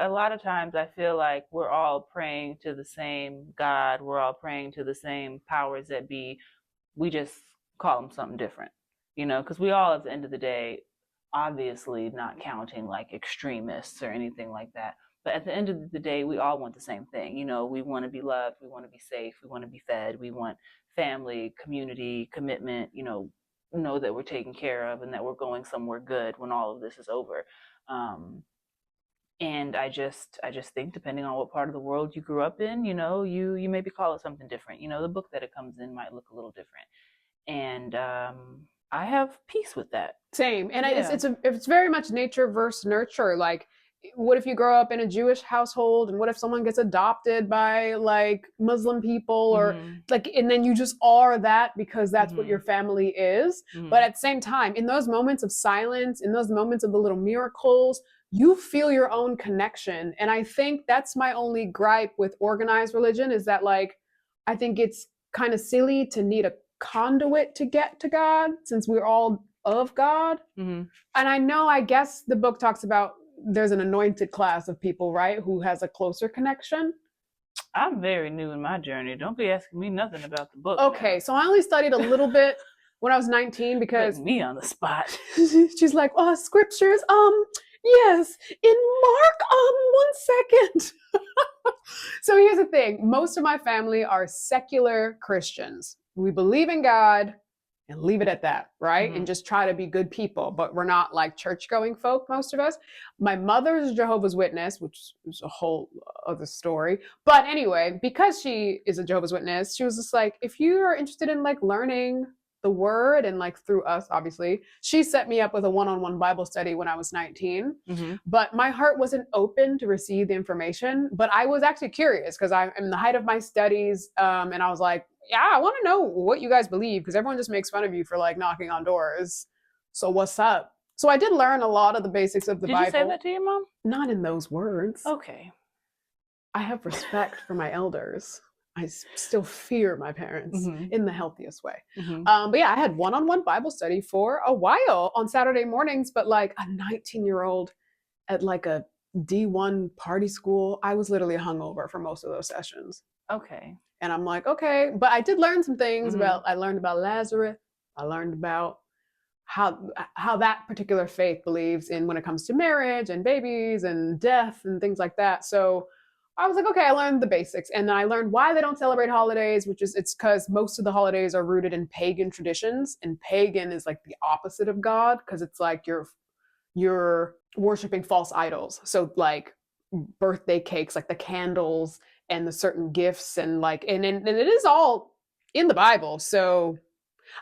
a lot of times I feel like we're all praying to the same God. We're all praying to the same powers that be. We just call them something different, because we all, at the end of the day, obviously not counting like extremists or anything like that. But at the end of the day, we all want the same thing. We want to be loved. We want to be safe. We want to be fed. We want family, community, commitment, know that we're taken care of and that we're going somewhere good when all of this is over. And I just think, depending on what part of the world you grew up in, you maybe call it something different. The book that it comes in might look a little different. And I have peace with that. Same. And Yeah. it's very much nature versus nurture. Like, what if you grow up in a Jewish household, and what if someone gets adopted by like Muslim people, or like, and then you just are that because that's what your family is. But at the same time, in those moments of silence, in those moments of the little miracles, you feel your own connection. And I think that's my only gripe with organized religion, is that, like, I think it's kind of silly to need a conduit to get to God, since we're all of God. And I guess the book talks about there's an anointed class of people, right, who has a closer connection. I'm very new in my journey. Don't be asking me nothing about the book. Okay, now. So I only studied a little bit when I was 19, because Putting me on the spot. She's like, scriptures. Yes, in Mark. 1 second. So here's the thing: most of my family are secular Christians. We believe in God and leave it at that, right? And just try to be good people, but we're not like church-going folk, most of us. My mother's a Jehovah's Witness, which is a whole other story. But anyway, because she is a Jehovah's Witness, she was just like, if you are interested in like learning the word, and like through us, obviously, she set me up with a one-on-one Bible study when I was 19. But my heart wasn't open to receive the information, but I was actually curious, because I'm in the height of my studies. And I was like, yeah, I want to know what you guys believe, because everyone just makes fun of you for like knocking on doors. So what's up? So I did learn a lot of the basics of the Bible. Did you say that to your mom? Not in those words. Okay. I have respect for my elders. I still fear my parents in the healthiest way. But yeah, I had one-on-one Bible study for a while on Saturday mornings, but like a 19-year-old at like a D1 party school, I was literally hungover for most of those sessions. Okay. And I'm like, okay, but I did learn some things I learned about Lazarus. I learned about how that particular faith believes in when it comes to marriage and babies and death and things like that. So I was like, okay, I learned the basics. And then I learned why they don't celebrate holidays, it's because most of the holidays are rooted in pagan traditions. And pagan is like the opposite of God, because it's like you're worshiping false idols. So like birthday cakes, like the candles and the certain gifts, and like, and it is all in the Bible. So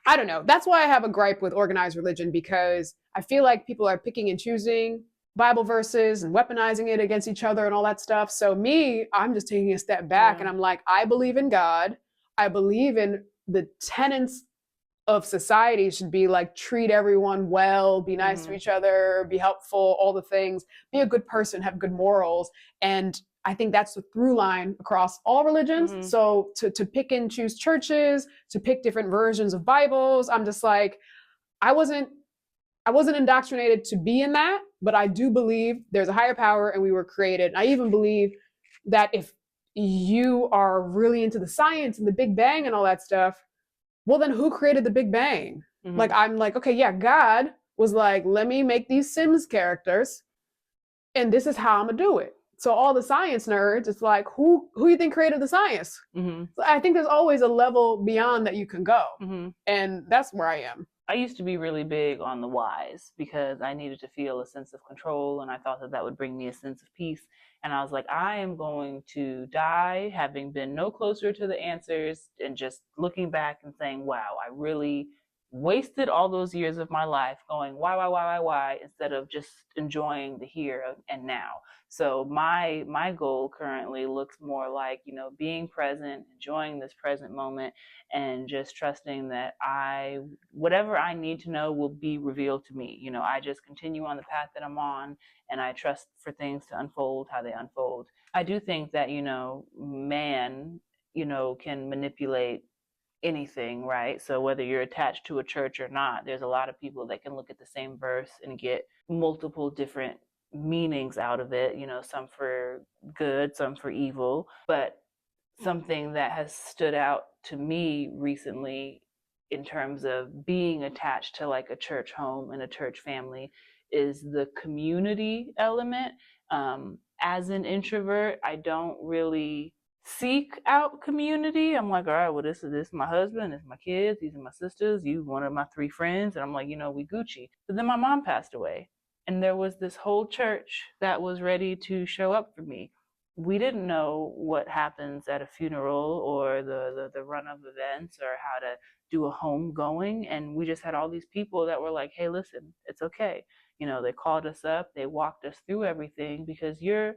I don't know. That's why I have a gripe with organized religion, because I feel like people are picking and choosing Bible verses and weaponizing it against each other and all that stuff. So I'm just taking a step back, and I'm like, I believe in God. I believe in the tenets of society should be like, treat everyone well, be nice to each other, be helpful, all the things, be a good person, have good morals. And I think that's the through line across all religions. So to pick and choose churches, to pick different versions of Bibles, I'm just like, I wasn't indoctrinated to be in that, but I do believe there's a higher power and we were created. And I even believe that if you are really into the science and the Big Bang and all that stuff, well, then who created the Big Bang? Like, I'm like, okay, yeah, God was like, let me make these Sims characters, and this is how I'm gonna do it. So all the science nerds, it's like, who you think created the science? So I think there's always a level beyond that you can go. And that's where I am. I used to be really big on the whys, because I needed to feel a sense of control, and I thought that would bring me a sense of peace. And I was like, I am going to die having been no closer to the answers, and just looking back and saying, wow, I really wasted all those years of my life going why, instead of just enjoying the here and now. So my goal currently looks more like, being present, enjoying this present moment, and just trusting that whatever I need to know will be revealed to me. I just continue on the path that I'm on, and I trust for things to unfold how they unfold. I do think that, man, can manipulate anything, right? So whether you're attached to a church or not, there's a lot of people that can look at the same verse and get multiple different meanings out of it, some for good, some for evil. But something that has stood out to me recently in terms of being attached to like a church home and a church family is the community element. As an introvert, I don't really seek out community. I'm like, all right, well, this is my husband, this is my kids, these are my sisters, you one of my three friends, and I'm like, we Gucci. But then my mom passed away, and there was this whole church that was ready to show up for me. We didn't know what happens at a funeral or the run of events or how to do a home going, and we just had all these people that were like, hey, listen, it's okay. They called us up, they walked us through everything, because you're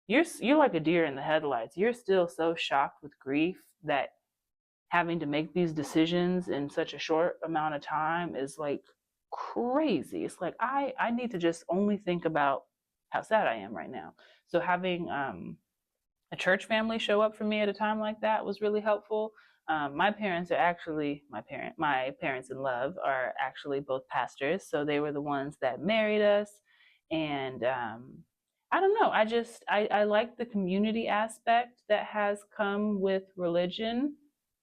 like a deer in the headlights. You're still so shocked with grief that having to make these decisions in such a short amount of time is like crazy. It's like I need to just only think about how sad I am right now. So having a church family show up for me at a time like that was really helpful. My parents are actually my parents in love are actually both pastors, so they were the ones that married us. And I don't know. I like the community aspect that has come with religion,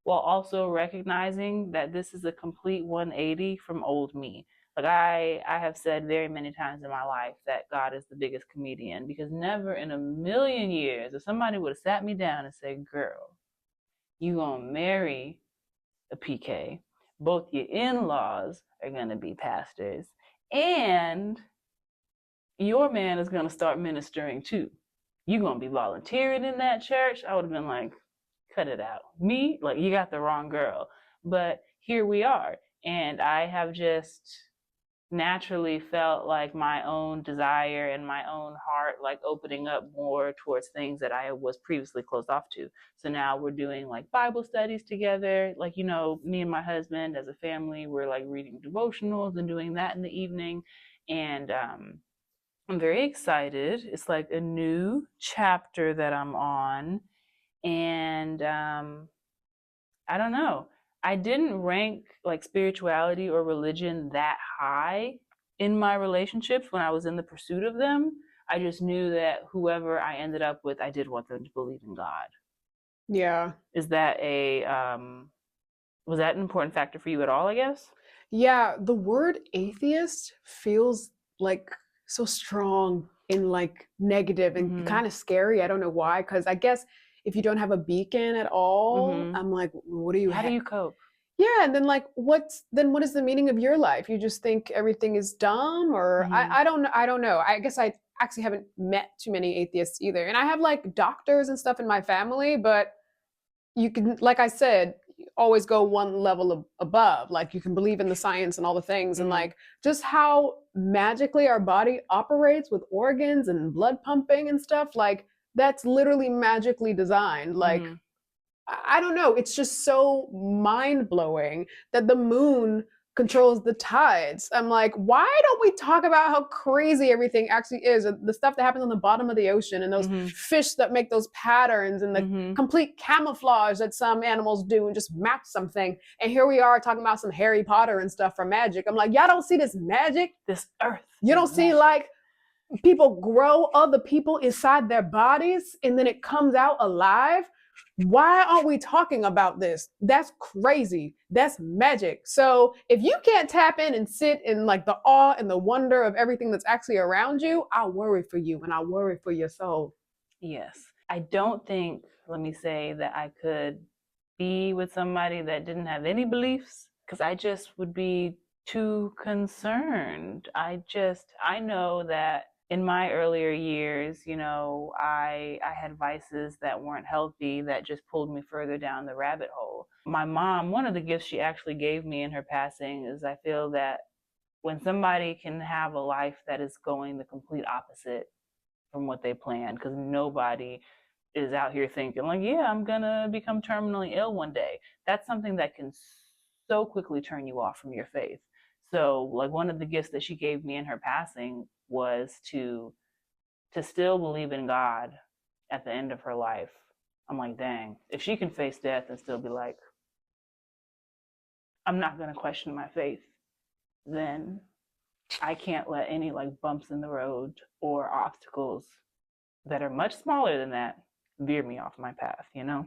while also recognizing that this is a complete 180 from old me. Like I have said very many times in my life that God is the biggest comedian, because never in a million years if somebody would have sat me down and said, girl, you gonna marry a PK, both your in-laws are gonna be pastors, and your man is gonna start ministering too. You gonna be volunteering in that church. I would have been like, cut it out. Me, like, you got the wrong girl. But here we are. And I have just naturally felt like my own desire and my own heart like opening up more towards things that I was previously closed off to. So now we're doing like Bible studies together. Like, me and my husband as a family, we're like reading devotionals and doing that in the evening. And I'm very excited. It's like a new chapter that I'm on. And I don't know. I didn't rank like spirituality or religion that high in my relationships when I was in the pursuit of them. I just knew that whoever I ended up with, I did want them to believe in God. Yeah. Is that was that an important factor for you at all, I guess? Yeah, the word atheist feels like so strong and like negative and kind of scary. I don't know why, because I guess if you don't have a beacon at all, I'm like, what do you How do you cope? Yeah, and then like what is the meaning of your life? You just think everything is dumb, or I don't know. I guess I actually haven't met too many atheists either. And I have like doctors and stuff in my family, but you can, like I said, always go one level above. Like you can believe in the science and all the things, and like just how magically our body operates with organs and blood pumping and stuff. Like that's literally magically designed. Like I don't know. It's just so mind blowing that the moon controls the tides. I'm like, why don't we talk about how crazy everything actually is? The stuff that happens on the bottom of the ocean, and those fish that make those patterns, and the complete camouflage that some animals do and just match something. And here we are talking about some Harry Potter and stuff from magic. I'm like, y'all don't see this magic? This earth. You don't see like people grow other people inside their bodies and then it comes out alive? Why aren't we talking about this? That's crazy. That's magic. So if you can't tap in and sit in like the awe and the wonder of everything that's actually around you, I worry for you and I worry for your soul. Yes. I don't think, let me say, that I could be with somebody that didn't have any beliefs, because I just would be too concerned. I know that in my earlier years, I had vices that weren't healthy that just pulled me further down the rabbit hole. My mom, one of the gifts she actually gave me in her passing is, I feel that when somebody can have a life that is going the complete opposite from what they planned, because nobody is out here thinking like, yeah, I'm gonna become terminally ill one day. That's something that can so quickly turn you off from your faith. So like one of the gifts that she gave me in her passing was to still believe in God at the end of her life. I'm like, dang, if she can face death and still be like, I'm not gonna question my faith, then I can't let any like bumps in the road or obstacles that are much smaller than that veer me off my path, you know?